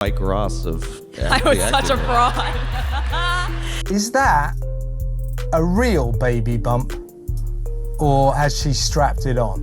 Mike Ross of I was such a fraud. Is that a real baby bump, or has she strapped it on?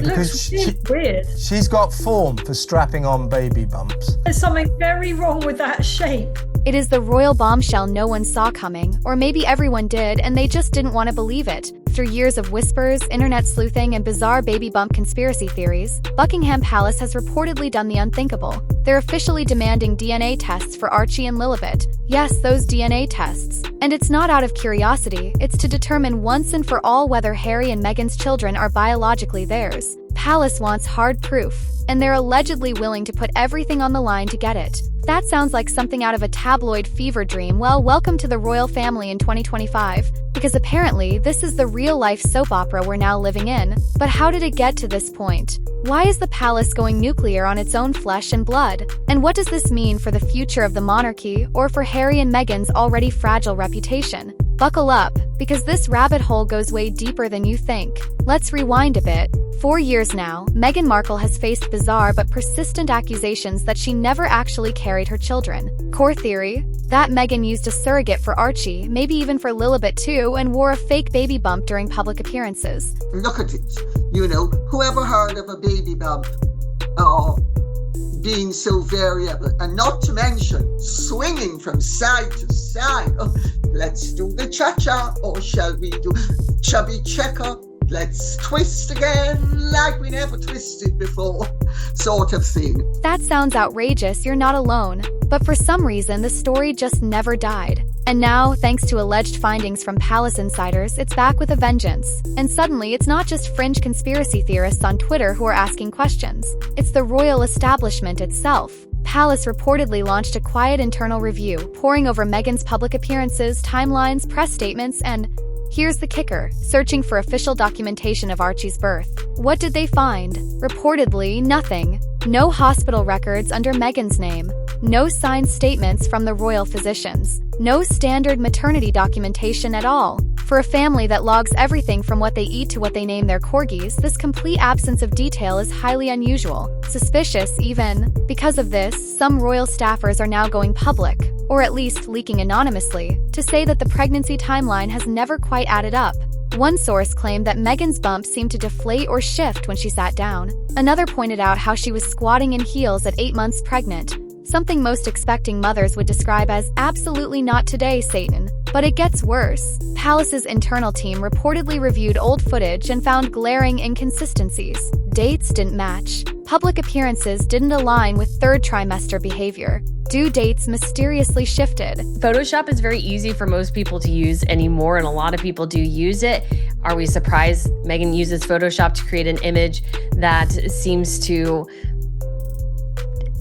Because weird. She's got form for strapping on baby bumps. There's something very wrong with that shape. It is the royal bombshell no one saw coming, or maybe everyone did and they just didn't want to believe it. Through years of whispers, internet sleuthing, and bizarre baby bump conspiracy theories, Buckingham Palace has reportedly done the unthinkable. They're officially demanding DNA tests for Archie and Lilibet. Yes, those DNA tests. And it's not out of curiosity, it's to determine once and for all whether Harry and Meghan's children are biologically theirs. Palace wants hard proof, and they're allegedly willing to put everything on the line to get it. That sounds like something out of a tabloid fever dream. Well, welcome to the royal family in 2025. Because apparently, this is the real-life soap opera we're now living in. But how did it get to this point? Why is the palace going nuclear on its own flesh and blood? And what does this mean for the future of the monarchy, or for Harry and Meghan's already fragile reputation? Buckle up, because this rabbit hole goes way deeper than you think. Let's rewind a bit. 4 years now, Meghan Markle has faced bizarre but persistent accusations that she never actually carried her children. Core theory? That Meghan used a surrogate for Archie, maybe even for Lilibet too, and wore a fake baby bump during public appearances. Look at it. You know, whoever heard of a baby bump being so variable, and not to mention swinging from side to side. Oh, let's do the cha-cha, or shall we do chubby checker? Let's twist again like we never twisted before, sort of thing. That sounds outrageous, you're not alone. But for some reason, the story just never died. And now, thanks to alleged findings from palace insiders, it's back with a vengeance. And suddenly, it's not just fringe conspiracy theorists on Twitter who are asking questions. It's the royal establishment itself. Palace reportedly launched a quiet internal review, poring over Meghan's public appearances, timelines, press statements, and here's the kicker, searching for official documentation of Archie's birth. What did they find? Reportedly, nothing. No hospital records under Meghan's name. No signed statements from the royal physicians. No standard maternity documentation at all. For a family that logs everything from what they eat to what they name their corgis, this complete absence of detail is highly unusual. Suspicious, even. Because of this, some royal staffers are now going public, or at least leaking anonymously, to say that the pregnancy timeline has never quite added up. One source claimed that Meghan's bump seemed to deflate or shift when she sat down. Another pointed out how she was squatting in heels at 8 months pregnant, something most expecting mothers would describe as absolutely not today, Satan. But it gets worse. Palace's internal team reportedly reviewed old footage and found glaring inconsistencies. Dates didn't match. Public appearances didn't align with third trimester behavior. Due dates mysteriously shifted. Photoshop is very easy for most people to use anymore, and a lot of people do use it. Are we surprised Meghan uses Photoshop to create an image that seems to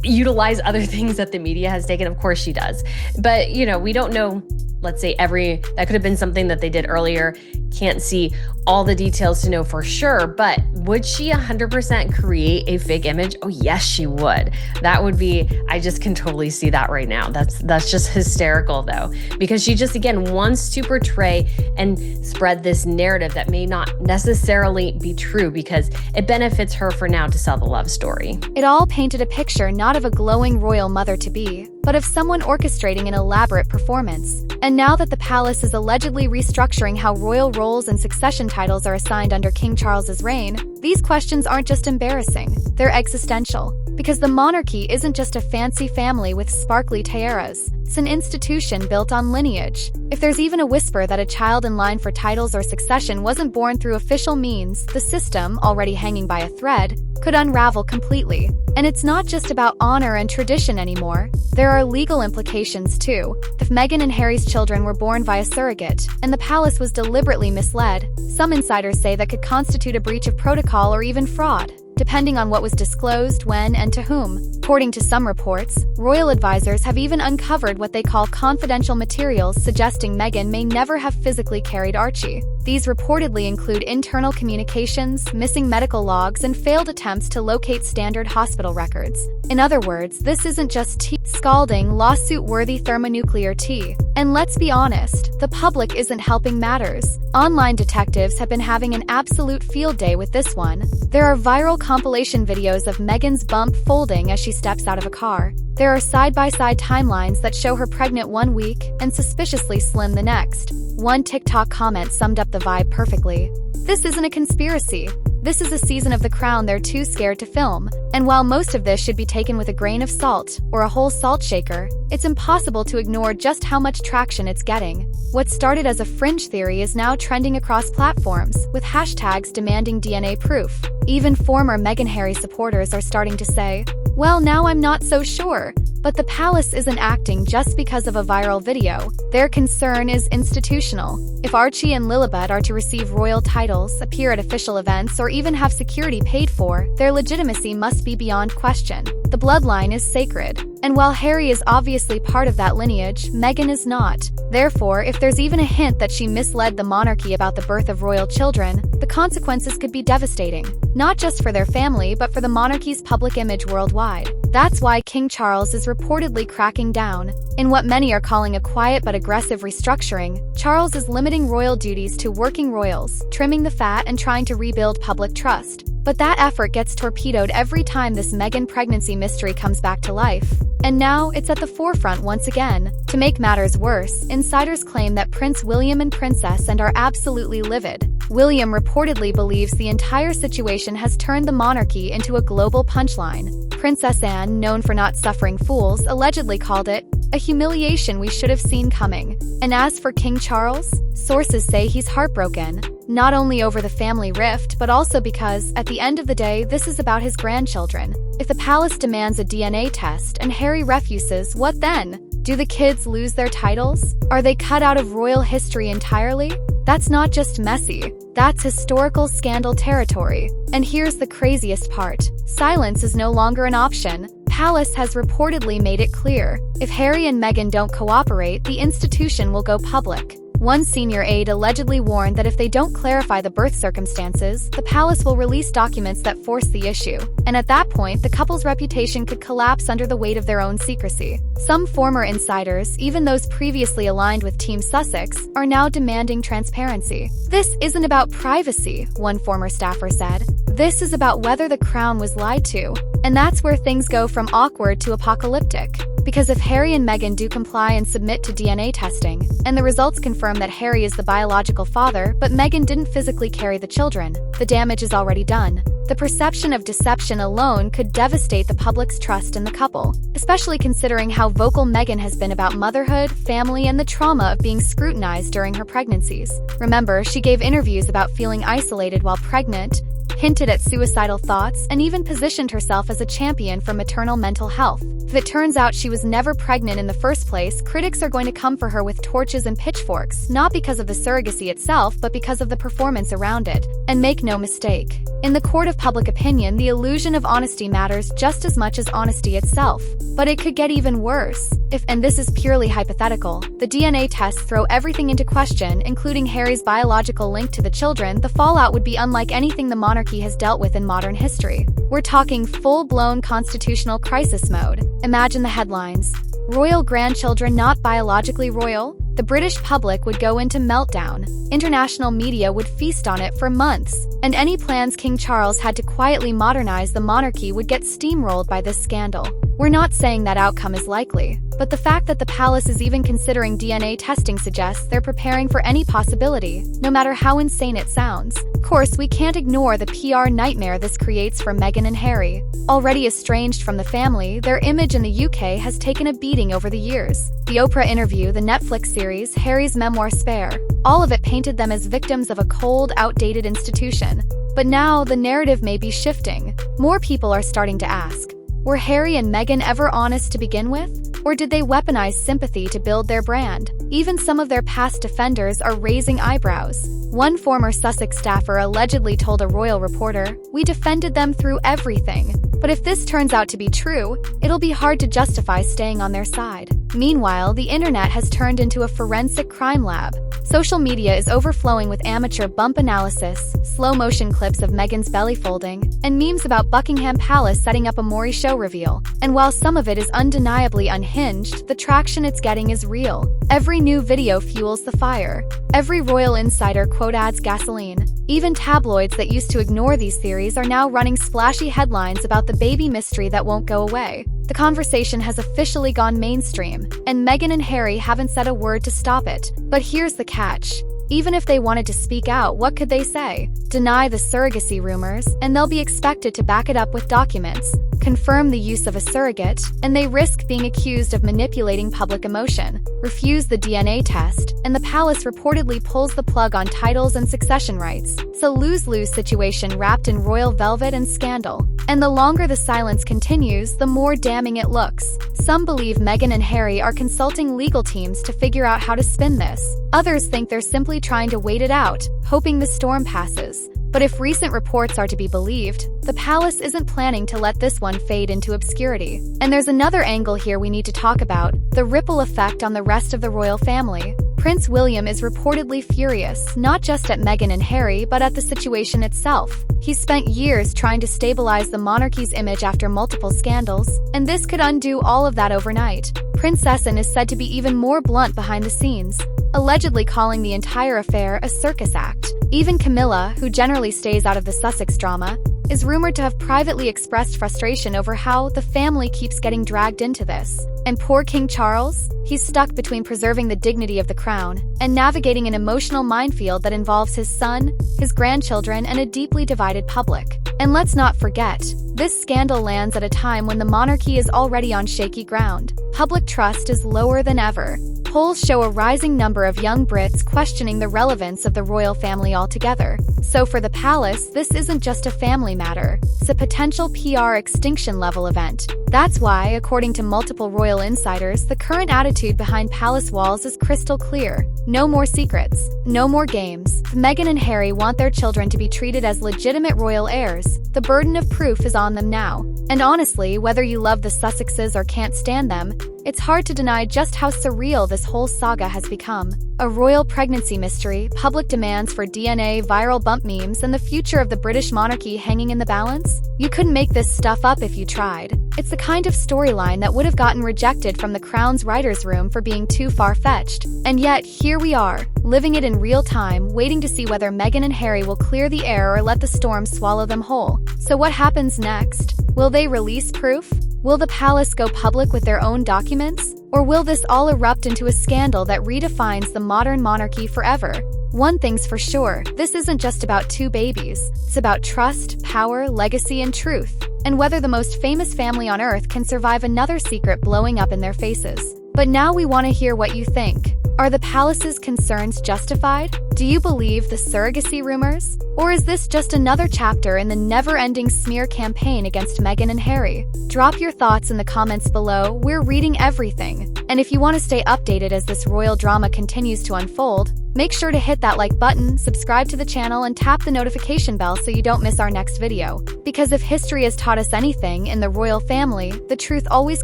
utilize other things that the media has taken? Of course she does. But, you know, we don't know, let's say that could have been something that they did earlier. Can't see all the details to know for sure, but would she 100% create a fake image? Oh yes, she would. That would be, I just can totally see that right now. That's just hysterical though, because she just, again, wants to portray and spread this narrative that may not necessarily be true because it benefits her for now to sell the love story. It all painted a picture not of a glowing royal mother-to-be, but of someone orchestrating an elaborate performance. And now that the palace is allegedly restructuring how royal roles and succession titles are assigned under King Charles's reign, these questions aren't just embarrassing, they're existential. Because the monarchy isn't just a fancy family with sparkly tiaras. It's an institution built on lineage. If there's even a whisper that a child in line for titles or succession wasn't born through official means, the system, already hanging by a thread, could unravel completely. And it's not just about honor and tradition anymore. There are legal implications too. If Meghan and Harry's children were born via surrogate, and the palace was deliberately misled, some insiders say that could constitute a breach of protocol or even fraud, depending on what was disclosed, when, and to whom. According to some reports, royal advisors have even uncovered what they call confidential materials suggesting Meghan may never have physically carried Archie. These reportedly include internal communications, missing medical logs, and failed attempts to locate standard hospital records. In other words, this isn't just scalding, lawsuit-worthy thermonuclear tea. And let's be honest, the public isn't helping matters. Online detectives have been having an absolute field day with this one. There are viral compilation videos of Meghan's bump folding as she steps out of a car. There are side-by-side timelines that show her pregnant one week and suspiciously slim the next. One TikTok comment summed up the vibe perfectly. "This isn't a conspiracy. This is a season of The Crown they're too scared to film." And while most of this should be taken with a grain of salt or a whole salt shaker, it's impossible to ignore just how much traction it's getting. What started as a fringe theory is now trending across platforms, with hashtags demanding DNA proof. Even former Meghan Harry supporters are starting to say, "Well, now I'm not so sure." But the palace isn't acting just because of a viral video. Their concern is institutional. If Archie and Lilibet are to receive royal titles, appear at official events, or even have security paid for, their legitimacy must be beyond question. The bloodline is sacred. And while Harry is obviously part of that lineage, Meghan is not. Therefore, if there's even a hint that she misled the monarchy about the birth of royal children, the consequences could be devastating. Not just for their family, but for the monarchy's public image worldwide. That's why King Charles is reportedly cracking down. In what many are calling a quiet but aggressive restructuring, Charles is limiting royal duties to working royals, trimming the fat and trying to rebuild public trust. But that effort gets torpedoed every time this Meghan pregnancy mystery comes back to life. And now it's at the forefront once again. To make matters worse, insiders claim that Prince William and Princess Anne are absolutely livid. William reportedly believes the entire situation has turned the monarchy into a global punchline. Princess Anne, known for not suffering fools, allegedly called it a humiliation we should have seen coming. And as for King Charles, sources say he's heartbroken. Not only over the family rift, but also because, at the end of the day, this is about his grandchildren. If the palace demands a DNA test and Harry refuses, what then? Do the kids lose their titles? Are they cut out of royal history entirely? That's not just messy. That's historical scandal territory. And here's the craziest part. Silence is no longer an option. Palace has reportedly made it clear. If Harry and Meghan don't cooperate, the institution will go public. One senior aide allegedly warned that if they don't clarify the birth circumstances, the palace will release documents that force the issue. And at that point, the couple's reputation could collapse under the weight of their own secrecy. Some former insiders, even those previously aligned with Team Sussex, are now demanding transparency. "This isn't about privacy," one former staffer said. "This is about whether the crown was lied to." And that's where things go from awkward to apocalyptic. Because if Harry and Meghan do comply and submit to DNA testing, and the results confirm that Harry is the biological father, but Meghan didn't physically carry the children, the damage is already done. The perception of deception alone could devastate the public's trust in the couple, especially considering how vocal Meghan has been about motherhood, family, and the trauma of being scrutinized during her pregnancies. Remember, she gave interviews about feeling isolated while pregnant, hinted at suicidal thoughts, and even positioned herself as a champion for maternal mental health. If it turns out she was never pregnant in the first place, critics are going to come for her with torches and pitchforks, not because of the surrogacy itself, but because of the performance around it. And make no mistake, in the court of public opinion, the illusion of honesty matters just as much as honesty itself. But it could get even worse. If, and this is purely hypothetical, the DNA tests throw everything into question, including Harry's biological link to the children, the fallout would be unlike anything the monarchy has dealt with in modern history. We're talking full-blown constitutional crisis mode. Imagine the headlines. Royal grandchildren not biologically royal? The British public would go into meltdown. International media would feast on it for months. And any plans King Charles had to quietly modernize the monarchy would get steamrolled by this scandal. We're not saying that outcome is likely, but the fact that the palace is even considering DNA testing suggests they're preparing for any possibility, no matter how insane it sounds. Of course, we can't ignore the PR nightmare this creates for Meghan and Harry. Already estranged from the family, their image in the UK has taken a beating over the years. The Oprah interview, the Netflix series, Harry's memoir Spare, all of it painted them as victims of a cold, outdated institution. But now, the narrative may be shifting. More people are starting to ask, were Harry and Meghan ever honest to begin with? Or did they weaponize sympathy to build their brand? Even some of their past defenders are raising eyebrows. One former Sussex staffer allegedly told a royal reporter, "We defended them through everything." But if this turns out to be true, it'll be hard to justify staying on their side. Meanwhile, the internet has turned into a forensic crime lab. Social media is overflowing with amateur bump analysis, slow-motion clips of Meghan's belly folding, and memes about Buckingham Palace setting up a Maury show reveal. And while some of it is undeniably unhinged, the traction it's getting is real. Every new video fuels the fire. Every royal insider quote adds gasoline. Even tabloids that used to ignore these theories are now running splashy headlines about the baby mystery that won't go away. The conversation has officially gone mainstream, and Meghan and Harry haven't said a word to stop it. But here's the catch. Even if they wanted to speak out, what could they say? Deny the surrogacy rumors, and they'll be expected to back it up with documents. Confirm the use of a surrogate, and they risk being accused of manipulating public emotion. Refuse the DNA test, and the palace reportedly pulls the plug on titles and succession rights. It's a lose-lose situation wrapped in royal velvet and scandal. And the longer the silence continues, the more damning it looks. Some believe Meghan and Harry are consulting legal teams to figure out how to spin this. Others think they're simply trying to wait it out, hoping the storm passes. But if recent reports are to be believed, the palace isn't planning to let this one fade into obscurity. And there's another angle here we need to talk about: the ripple effect on the rest of the royal family. Prince William is reportedly furious, not just at Meghan and Harry, but at the situation itself. He's spent years trying to stabilize the monarchy's image after multiple scandals, and this could undo all of that overnight. Princess Anne is said to be even more blunt behind the scenes, allegedly calling the entire affair a circus act. Even Camilla, who generally stays out of the Sussex drama, is rumored to have privately expressed frustration over how the family keeps getting dragged into this. And poor King Charles? He's stuck between preserving the dignity of the crown and navigating an emotional minefield that involves his son, his grandchildren, and a deeply divided public. And let's not forget, this scandal lands at a time when the monarchy is already on shaky ground. Public trust is lower than ever. Polls show a rising number of young Brits questioning the relevance of the royal family altogether. So for the palace, this isn't just a family matter, it's a potential PR extinction-level event. That's why, according to multiple royal insiders, the current attitude behind palace walls is crystal clear. No more secrets. No more games. If Meghan and Harry want their children to be treated as legitimate royal heirs, the burden of proof is on them now. And honestly, whether you love the Sussexes or can't stand them, it's hard to deny just how surreal this whole saga has become. A royal pregnancy mystery, public demands for DNA, viral bump memes, and the future of the British monarchy hanging in the balance? You couldn't make this stuff up if you tried. It's the kind of storyline that would have gotten rejected from the Crown's writer's room for being too far-fetched. And yet, here we are, living it in real time, waiting to see whether Meghan and Harry will clear the air or let the storm swallow them whole. So what happens next? Will they release proof? Will the palace go public with their own documents? Or will this all erupt into a scandal that redefines the modern monarchy forever? One thing's for sure, this isn't just about two babies. It's about trust, power, legacy, and truth. And whether the most famous family on earth can survive another secret blowing up in their faces. But now we want to hear what you think. Are the palace's concerns justified? Do you believe the surrogacy rumors? Or is this just another chapter in the never-ending smear campaign against Meghan and Harry? Drop your thoughts in the comments below. We're reading everything. And if you want to stay updated as this royal drama continues to unfold, make sure to hit that like button, subscribe to the channel, and tap the notification bell so you don't miss our next video. Because if history has taught us anything in the royal family, the truth always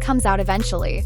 comes out eventually.